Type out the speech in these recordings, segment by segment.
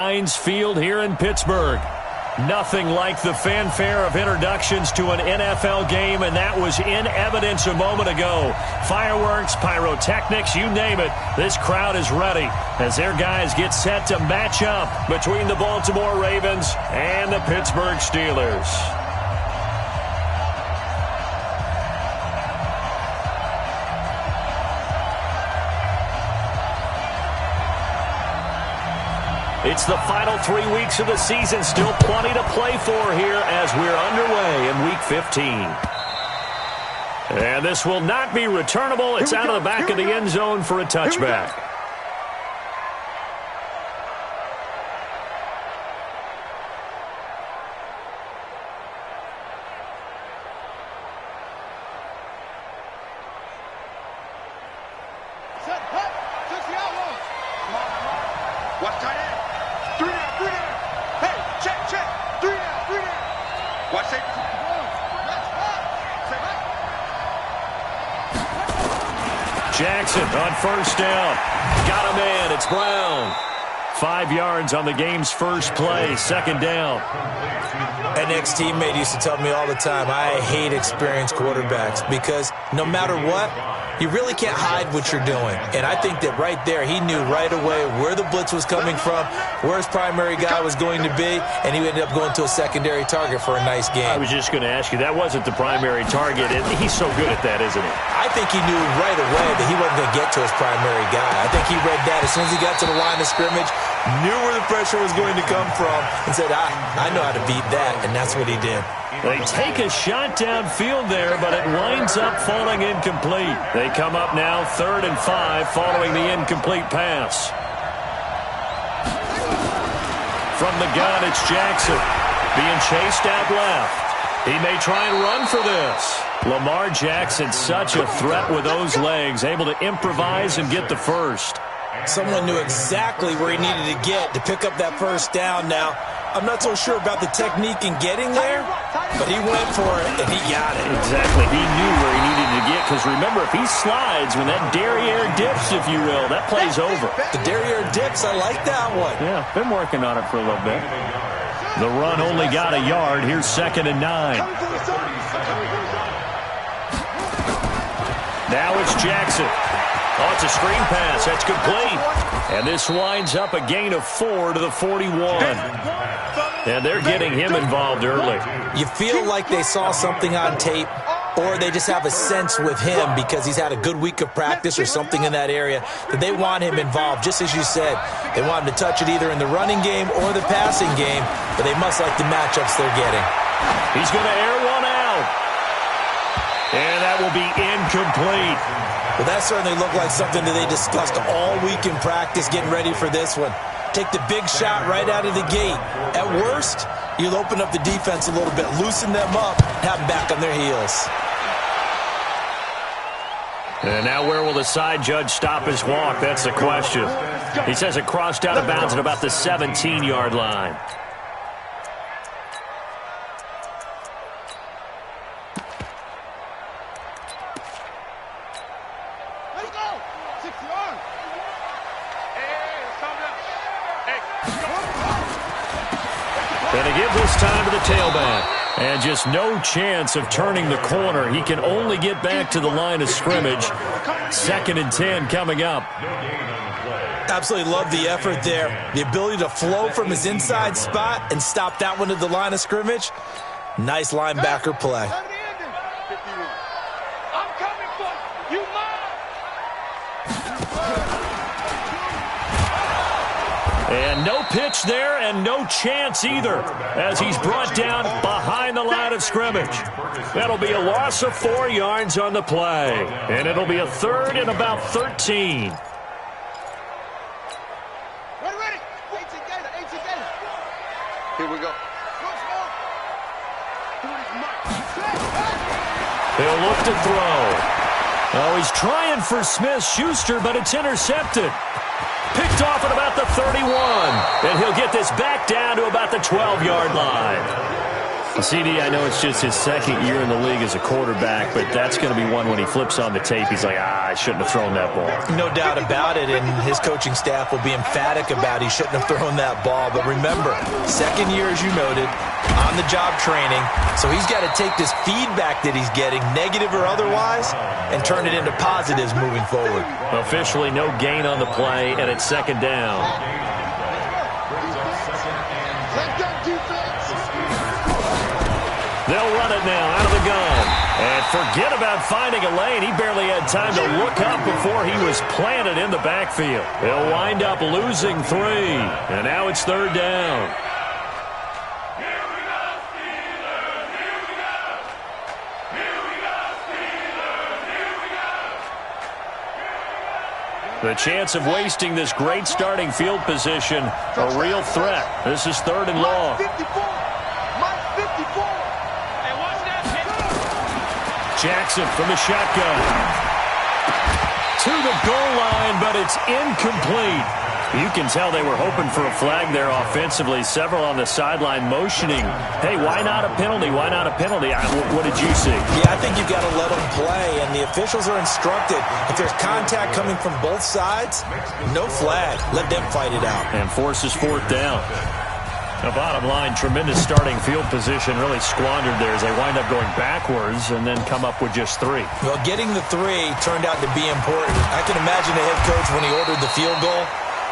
Heinz Field here in Pittsburgh. Nothing like the fanfare of introductions to an NFL game, and that was in evidence a moment ago. Fireworks, pyrotechnics, you name it. This crowd is ready as their guys get set to match up between the Baltimore Ravens and the Pittsburgh Steelers. It's the final 3 weeks of the season. Still plenty to play for here as we're underway in Week 15. And this will not be returnable. It's out of the back of the end zone for a touchback. Jackson on first down. Got a man. It's Brown. 5 yards on the game's first play. Second down. An ex-teammate used to tell me all the time, I hate experienced quarterbacks because no matter what, you really can't hide what you're doing. And I think that right there, he knew right away where the blitz was coming from, where his primary guy was going to be, and he ended up going to a secondary target for a nice game. I was just going to ask you, that wasn't the primary target, and he's so good at that, isn't he? I think he knew right away that he wasn't going to get to his primary guy. I think he read that as soon as he got to the line of scrimmage, knew where the pressure was going to come from, and said, I know how to beat that, and that's what he did. They take a shot downfield there, but it winds up falling incomplete. They come up now 3rd and 5 following the incomplete pass. From the gun, it's Jackson being chased out left. He may try and run for this. Lamar Jackson, such a threat with those legs, able to improvise and get the first. Someone knew exactly where he needed to get to pick up that first down. Now, I'm not so sure about the technique in getting there, but he went for it, and he got it. Exactly. He knew where he needed to get, because remember, if he slides, when that derriere dips, if you will, that play's over. The derriere dips, I like that one. Yeah, been working on it for a little bit. The run only got a yard. Here's 2nd and 9. Now it's Jackson. Oh, it's a screen pass. That's complete. And this winds up a gain of 4 to the 41. And they're getting him involved early. You feel like they saw something on tape, or they just have a sense with him because he's had a good week of practice or something in that area that they want him involved. Just as you said, they want him to touch it either in the running game or the passing game, but they must like the matchups they're getting. He's going to air one out. And that will be incomplete. Well, that certainly looked like something that they discussed all week in practice getting ready for this one. Take the big shot right out of the gate. At worst, you'll open up the defense a little bit, loosen them up, have them back on their heels. And now where will the side judge stop his walk? That's the question. He says it crossed out of bounds at about the 17-yard line. And they give this time to the tailback. And just no chance of turning the corner. He can only get back to the line of scrimmage. 2nd and 10 coming up. Absolutely love the effort there. The ability to flow from his inside spot and stop that one at the line of scrimmage. Nice linebacker play. And no pitch there and no chance either as he's brought down behind the line of scrimmage. That'll be a loss of 4 yards on the play. And it'll be a 3rd and about 13. Here we go. He'll look to throw. Oh, he's trying for Smith-Schuster, but it's intercepted. Picked off at about the 31. And he'll get this back down to about the 12-yard line. CD, I know it's just his second year in the league as a quarterback, but that's going to be one when he flips on the tape, he's like, I shouldn't have thrown that ball. No doubt about it, and his coaching staff will be emphatic about he shouldn't have thrown that ball. But remember, second year, as you noted, on-the-job training, so he's got to take this feedback that he's getting, negative or otherwise, and turn it into positives moving forward. Officially no gain on the play, and it's second down. They'll run it now out of the gun. And forget about finding a lane. He barely had time to look up before he was planted in the backfield. They'll wind up losing 3. And now it's third down. The chance of wasting this great starting field position, a real threat. This is third and long. Jackson from the shotgun. To the goal line, but it's incomplete. You can tell they were hoping for a flag there offensively. Several on the sideline motioning, hey, why not a penalty? Why not a penalty? What did you see? Yeah, I think you've got to let them play, and the officials are instructed. If there's contact coming from both sides, no flag. Let them fight it out. And forces fourth down. The bottom line, tremendous starting field position, really squandered there as they wind up going backwards and then come up with just 3. Well, getting the 3 turned out to be important. I can imagine the head coach when he ordered the field goal,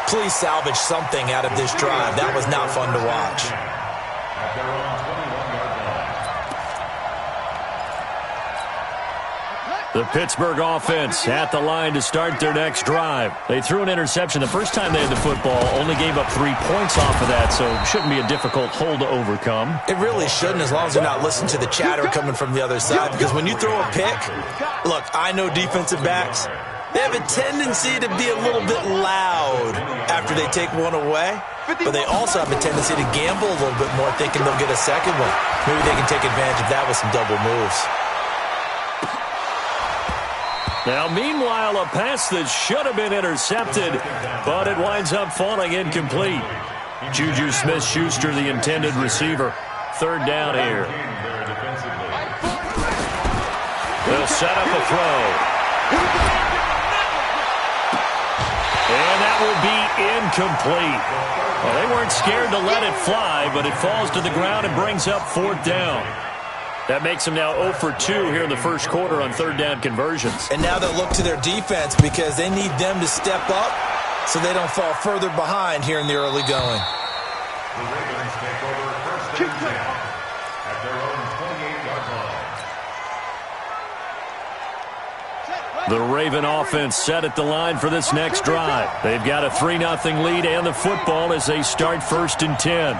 please salvage something out of this drive. That was not fun to watch. The Pittsburgh offense at the line to start their next drive. They threw an interception the first time they had the football, only gave up 3 points off of that, so it shouldn't be a difficult hole to overcome. It really shouldn't, as long as they're not listening to the chatter coming from the other side, because when you throw a pick, look, I know defensive backs, they have a tendency to be a little bit loud after they take one away, but they also have a tendency to gamble a little bit more, thinking they'll get a second one. Maybe they can take advantage of that with some double moves. Now, meanwhile, a pass that should have been intercepted, but it winds up falling incomplete. Juju Smith-Schuster, the intended receiver. Third down here. They'll set up a throw. And that will be incomplete. Well, they weren't scared to let it fly, but it falls to the ground and brings up fourth down. That makes them now 0 for 2 here in the first quarter on third down conversions. And now they'll look to their defense because they need them to step up so they don't fall further behind here in the early going. The Ravens take over first and 10 at their own 28-yard line. The Raven offense set at the line for this next drive. They've got a 3-0 lead and the football as they start first and 10.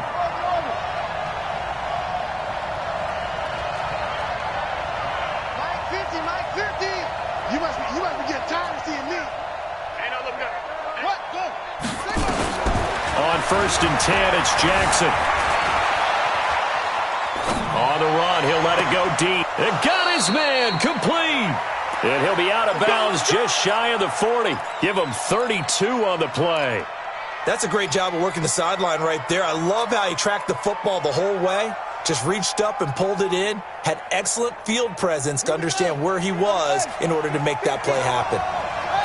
First and 10, it's Jackson. On the run, he'll let it go deep. It got his man, complete. And he'll be out of bounds just shy of the 40. Give him 32 on the play. That's a great job of working the sideline right there. I love how he tracked the football the whole way. Just reached up and pulled it in. Had excellent field presence to understand where he was in order to make that play happen.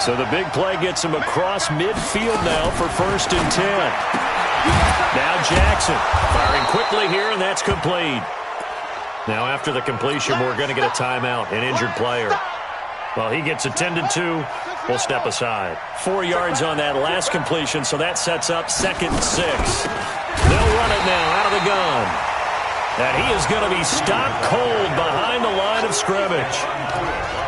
So the big play gets him across midfield now for first and 10. Now Jackson firing quickly here, and that's complete. Now after the completion, we're going to get a timeout, an injured player. Well, he gets attended to. We'll step aside. 4 yards on that last completion, so that sets up second and 6. They'll run it now out of the gun. And he is going to be stopped cold behind the line of scrimmage.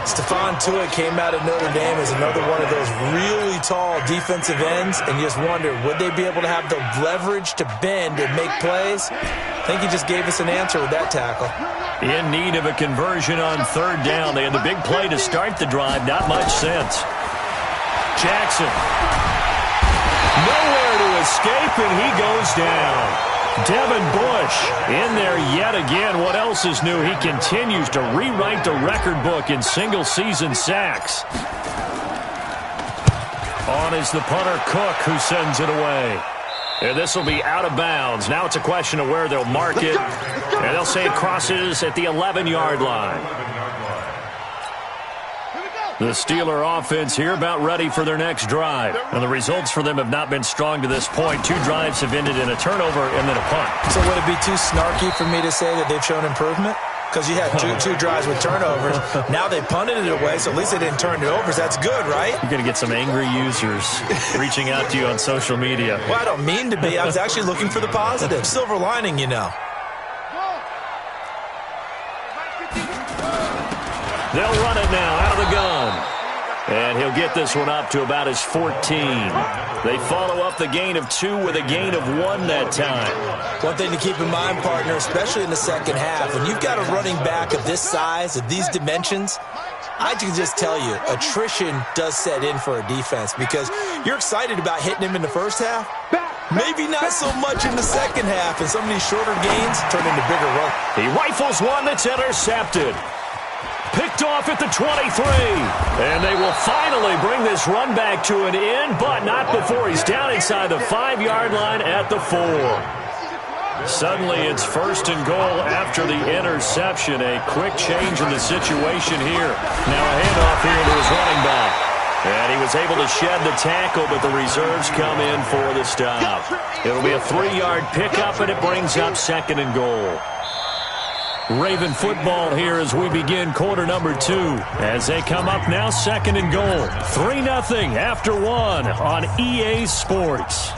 Stephon Tuitt came out of Notre Dame as another one of those really tall defensive ends, and you just wonder, would they be able to have the leverage to bend and make plays? I think he just gave us an answer with that tackle. In need of a conversion on third down. They had the big play to start the drive. Not much sense. Jackson. Nowhere to escape, and he goes down. Devin Bush in there yet again. What else is new? He continues to rewrite the record book in single-season sacks. On is the punter, Cook, who sends it away. And this will be out of bounds. Now it's a question of where they'll mark it. And they'll say it crosses at the 11-yard line. The Steeler offense here about ready for their next drive. And the results for them have not been strong to this point. 2 drives have ended in a turnover and then a punt. So would it be too snarky for me to say that they've shown improvement? Because you had two drives with turnovers. Now they punted it away, so at least they didn't turn it over. So that's good, right? You're going to get some angry users reaching out to you on social media. Well, I don't mean to be. I was actually looking for the positive. Silver lining, you know. They'll run it now out of the gun. And he'll get this one up to about his 14. They follow up the gain of 2 with a gain of 1 that time. One thing to keep in mind, partner, especially in the second half, when you've got a running back of this size, of these dimensions, I can just tell you, attrition does set in for a defense because you're excited about hitting him in the first half. Maybe not so much in the second half, and some of these shorter gains turn into bigger runs. He rifles one that's intercepted. Picked off at the 23. And they will finally bring this run back to an end, but not before he's down inside the 5-yard line at the 4. Suddenly it's 1st and goal after the interception. A quick change in the situation here. Now a handoff here to his running back. And he was able to shed the tackle, but the reserves come in for the stop. It'll be a 3-yard pickup, and it brings up 2nd and goal. Raven football here as we begin quarter number 2. As they come up now, 2nd and goal. 3-0 after 1 on EA Sports.